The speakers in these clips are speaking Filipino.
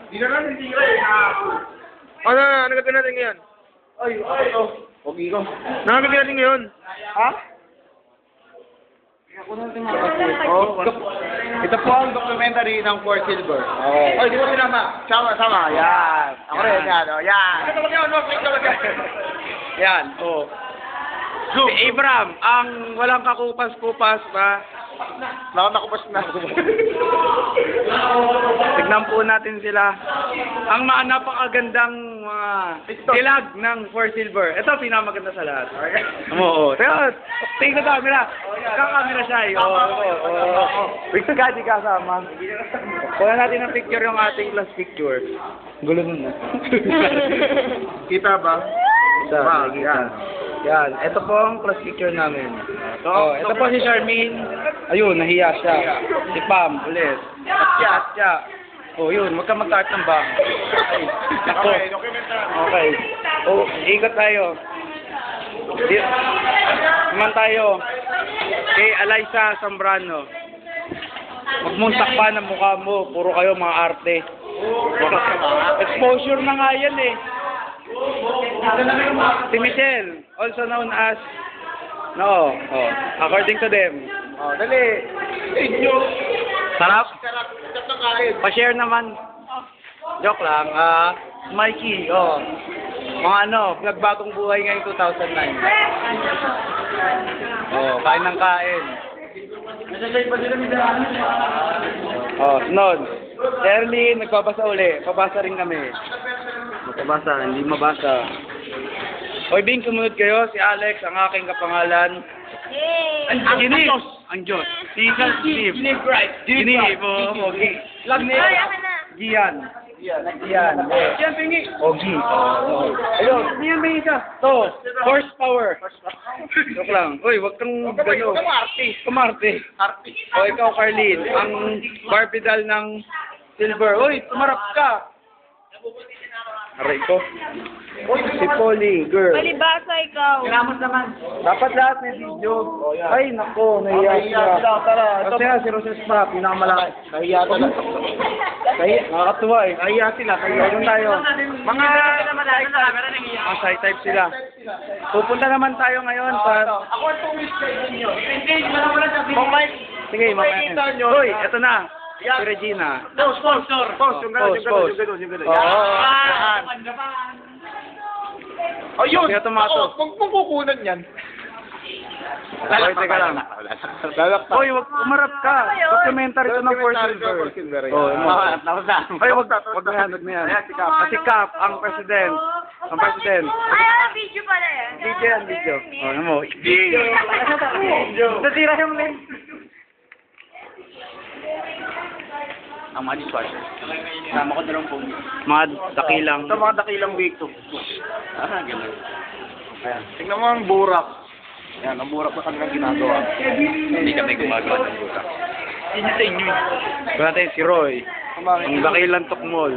Hindi na lang hindi rin. Ano gagawin natin ngayon? Ay, ito. Huwag ikaw. Ano gagawin natin ngayon? Ha? Oh, Ito po ang documentary ng Fort Silver. Okay. Ay, di mo sinama. Sama. Yan. Ako rin, yan. Oh, yan. Yan, oh. Si Abraham, ang walang kakupas-kupas ba? Nakakubas na. Tignan po natin sila. Ang mga napakagandang mga dilag ng Four Silver. Ito, pinakamaganda sa lahat. Oo. Teka, tingin na camera. Kakamera siya eh. Oo. Wait ka, di kasama. Kuha natin ng picture yung ating last picture. Gulo nun na. Kita ba? Yan. Yan. Ito po ang class picture namin. Ito po si Charmaine. Ayun, nahiya siya. Si Pam, ulit. Atya. Oh, yun. Huwag ka mag-art ng bang. Ay, ako. Okay. Oh, ikot tayo. Naman tayo. Kay Alyssa Zambrano. Huwag mong takpan ang mukha mo. Puro kayo mga arte. Exposure na nga yan eh. Si Michelle, also known as according to them. Dali. Sarap? Sarap ng kain. Pa-share naman. Joke lang. Mikey, mga nagbagong buhay ngayong 2009. Kain ng kain. Sunod. Si Erlyn, nagbabasa uli. Pabasa rin kami. Magpabasa, hindi mabasa. Hoy, Bing, sumunod kayo. Si Alex, ang aking kapangalan. Ginib. Ang Diyos. Si Steve. Ginib, right. Ginib, Gian. Gian, pingi. Gi. Ayun. Yan, may isa. To. Horsepower. Joke lang. Uy, wag kang gano. Kumarte. O, ikaw, Carlene. Ang barbidal ng Silver. Uy, tumarap ka. Aray ko. Si Polly, girl. Palibasa ikaw. Kinamos naman. Dapat lahat may video. Ay, nako, nahiya siya. Kasi nga, si Roses pa, pinakamalaki. Kahiya talaga. Nakakatuwa eh. Kahiya sila. Ayun tayo. Mga side type sila. Pupunta naman tayo ngayon pa. Ako ang tumis kayo ninyo. Engage mo lang wala sa video. Sige, mamaya. Uy, eto na. Si Regina. Sponsor. Yung gano'n. Ayun. Kaya tomato. Huwag mong kukunan yan. Hoy, teka lang. Hoy, wag umarap ka. Documentary ito ng Four Silver. Hoy, wag na yan. Si Cap, ang president. Ay, video pala eh. Video. Ano mo? Nasira yung lens. Ang mga dishwasher. Sama ko na lang po. Mga dakilang. Ito mga dakilang week to. Ganun. Ayan. Tingnan mo ang burak. Ayan, ang burak na kanilang ginagawa. Hindi kami gumagawa ng burak. Hindi sa inyo. Wala tayo si Roy. Ang dakilang tukmol.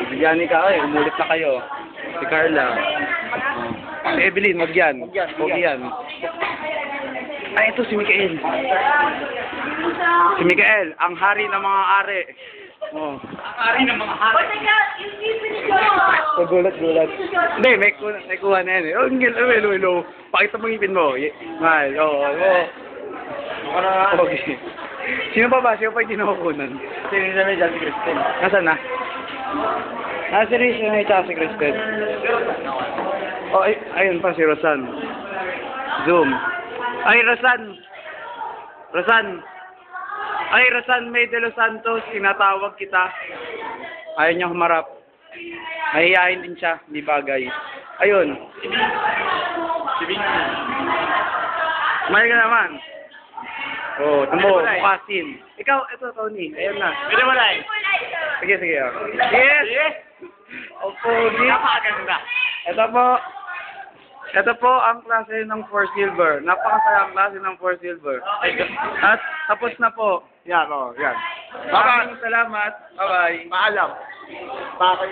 Si Janica, umulit na kayo. Si Carla. Si Evelyn, wag yan. Huwag yan. Ay, ito si Mikael. Si Mikael, ang hari ng mga ari. Ang ari ng mga hari. O, teka, yung video ko. Gulat. Hindi, may kuha na yan eh. Oh, hello. Pakita mo ngipin mo. Mahal, Okay. Sino pa yung kinukunan? Sino na may si Kristen? Nasaan na? Si Rizal na ito si Kristen. Ayun pa si Rosan. Zoom. Ay, Rosan May de los Santos, tinatawag kita. Ayaw niya humarap. Mahihayin din siya, hindi bagay. Ayun. May ka naman. Bukasin. Ikaw, ito, Tony. Ayun na. Pwede mo lang. Sige. Yes! Pogi. Napakaganda. Ito po ang klase ng Four Silver. Napakasayang klase ng Four Silver. At tapos na po. Yan. Maraming salamat. Bye-bye. Paalam. Bakit?